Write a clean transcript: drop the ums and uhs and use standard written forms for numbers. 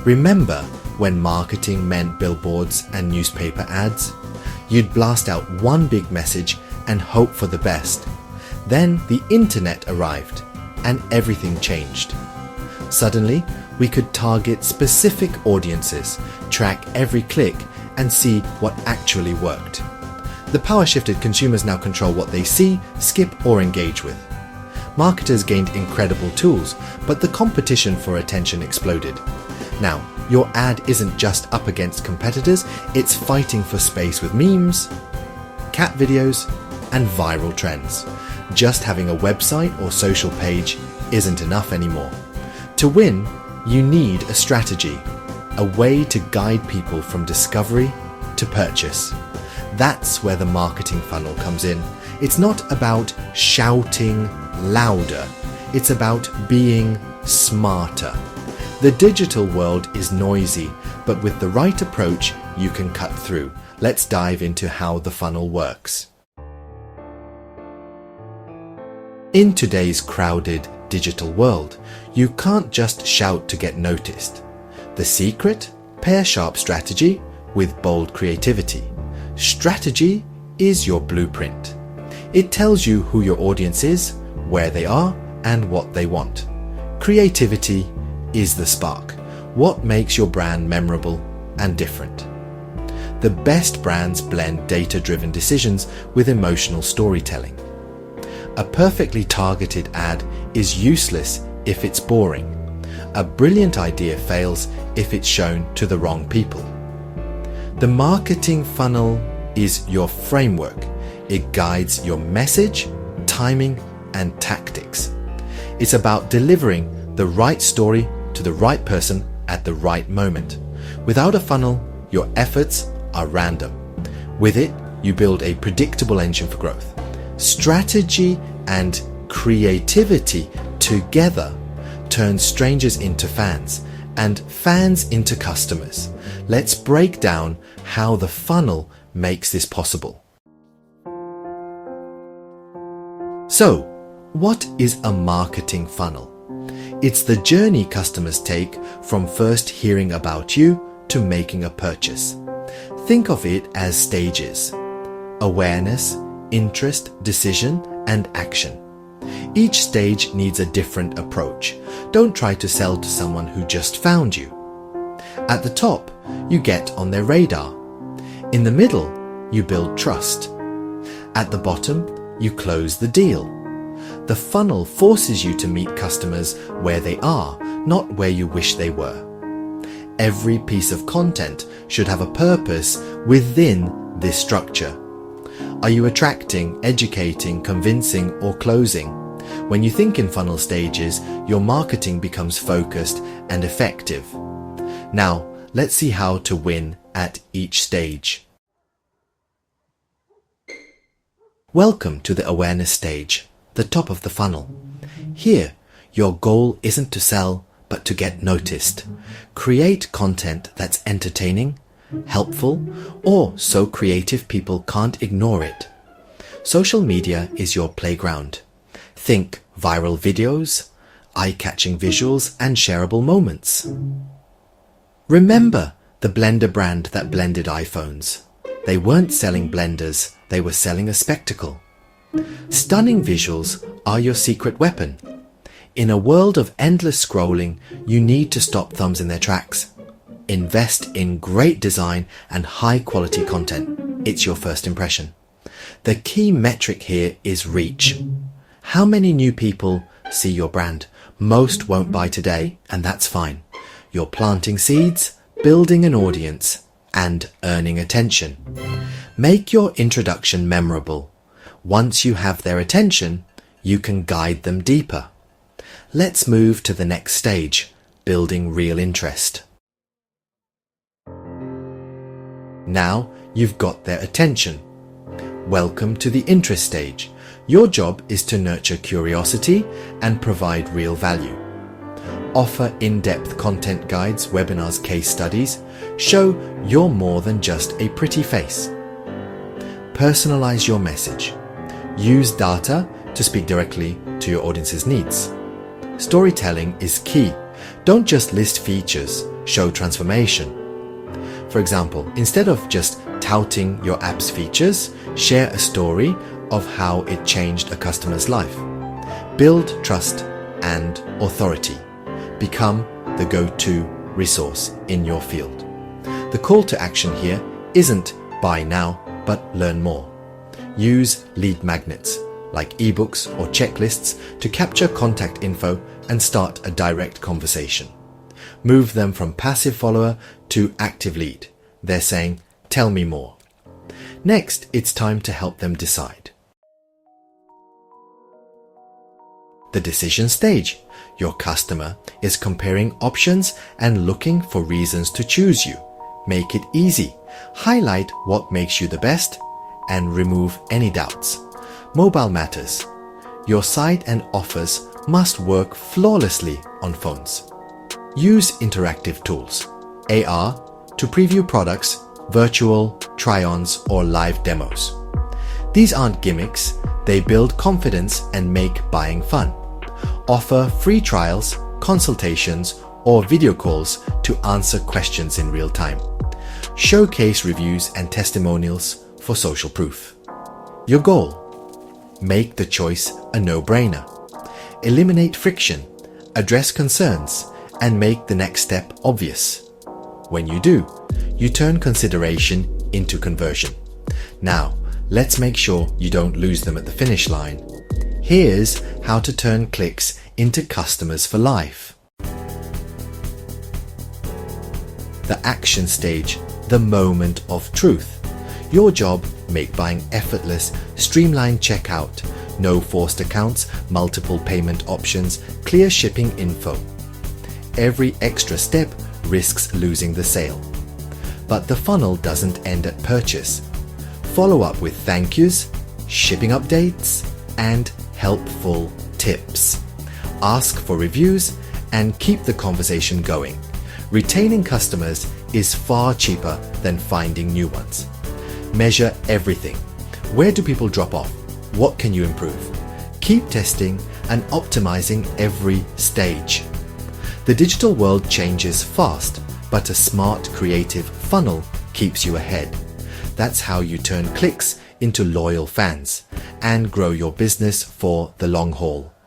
Remember when marketing meant billboards and newspaper ads? You'd blast out one big message and hope for the best. Then the internet arrived and everything changed. Suddenly, we could target specific audiences, track every click, and see what actually worked. The power-shifted consumers now control what they see, skip, or engage with. Marketers gained incredible tools, but the competition for attention exploded. Now, your ad isn't just up against competitors, it's fighting for space with memes, cat videos, and viral trends. Just having a website or social page isn't enough anymore. To win, you need a strategy, a way to guide people from discovery to purchase. That's where the marketing funnel comes in. It's not about shouting louder, it's about being smarter. The digital world is noisy, but with the right approach, you can cut through. Let's dive into how the funnel works. In today's crowded digital world, you can't just shout to get noticed. The secret? Pair sharp strategy with bold creativity. Strategy is your blueprint. It tells you who your audience is, where they are, and what they want. Creativity is the spark. What makes your brand memorable and different? The best brands blend data-driven decisions with emotional storytelling. A perfectly targeted ad is useless if it's boring. A brilliant idea fails if it's shown to the wrong people. The marketing funnel is your framework. It guides your message, timing, and tactics. It's about delivering the right story to the right person at the right moment. Without a funnel, your efforts are random. With it, you build a predictable engine for growth. Strategy and creativity together turn strangers into fans and fans into customers. Let's break down how the funnel makes this possible. So, what is a marketing funnel? It's the journey customers take from first hearing about you to making a purchase. Think of it as stages: awareness, interest, decision, and action. Each stage needs a different approach. Don't try to sell to someone who just found you. At the top, you get on their radar. In the middle, you build trust. At the bottom, you close the deal. The funnel forces you to meet customers where they are, not where you wish they were. Every piece of content should have a purpose within this structure. Are you attracting, educating, convincing, or closing? When you think in funnel stages, your marketing becomes focused and effective. Now, let's see how to win at each stage. Welcome to the awareness stage, the top of the funnel. Here, your goal isn't to sell, but to get noticed. Create content that's entertaining, helpful, or so creative people can't ignore it. Social media is your playground. Think viral videos, eye-catching visuals, and shareable moments. Remember the blender brand that blended iPhones. They weren't selling blenders, they were selling a spectacle. Stunning visuals are your secret weapon. In a world of endless scrolling, you need to stop thumbs in their tracks. Invest in great design and high-quality content. It's your first impression. The key metric here is reach. How many new people see your brand? Most won't buy today, and that's fine. You're planting seeds, building an audience, and earning attention. Make your introduction memorable. Once you have their attention, you can guide them deeper. Let's move to the next stage, building real interest. Now you've got their attention. Welcome to the interest stage. Your job is to nurture curiosity and provide real value. Offer in-depth content guides, webinars, case studies. Show you're more than just a pretty face. Personalize your message. Use data to speak directly to your audience's needs. Storytelling is key. Don't just list features, show transformation. For example, instead of just touting your app's features, share a story of how it changed a customer's life. Build trust and authority. Become the go-to resource in your field. The call to action here isn't buy now, but learn more. Use lead magnets like ebooks or checklists to capture contact info and start a direct conversation. Move them from passive follower to active lead. They're saying, tell me more. Next, it's time to help them decide. The decision stage. Your customer is comparing options and looking for reasons to choose you. Make it easy. Highlight what makes you the best and remove any doubts. Mobile matters. Your site and offers must work flawlessly on phones. Use interactive tools, AR, to preview products, virtual try-ons or live demos. These aren't gimmicks, they build confidence and make buying fun. Offer free trials, consultations, or video calls to answer questions in real time. Showcase reviews and testimonials for social proof. Your goal: make the choice a no-brainer. Eliminate friction, address concerns, and make the next step obvious. When you do, you turn consideration into conversion. Now, let's make sure you don't lose them at the finish line. Here's how to turn clicks into customers for life. The action stage, the moment of truth. Your job: make buying effortless, streamline checkout, no forced accounts, multiple payment options, clear shipping info. Every extra step risks losing the sale. But the funnel doesn't end at purchase. Follow up with thank yous, shipping updates, and helpful tips. Ask for reviews and keep the conversation going. Retaining customers is far cheaper than finding new ones. Measure everything. Where do people drop off? What can you improve? Keep testing and optimizing every stage. The digital world changes fast, but a smart, creative funnel keeps you ahead. That's how you turn clicks into loyal fans and grow your business for the long haul.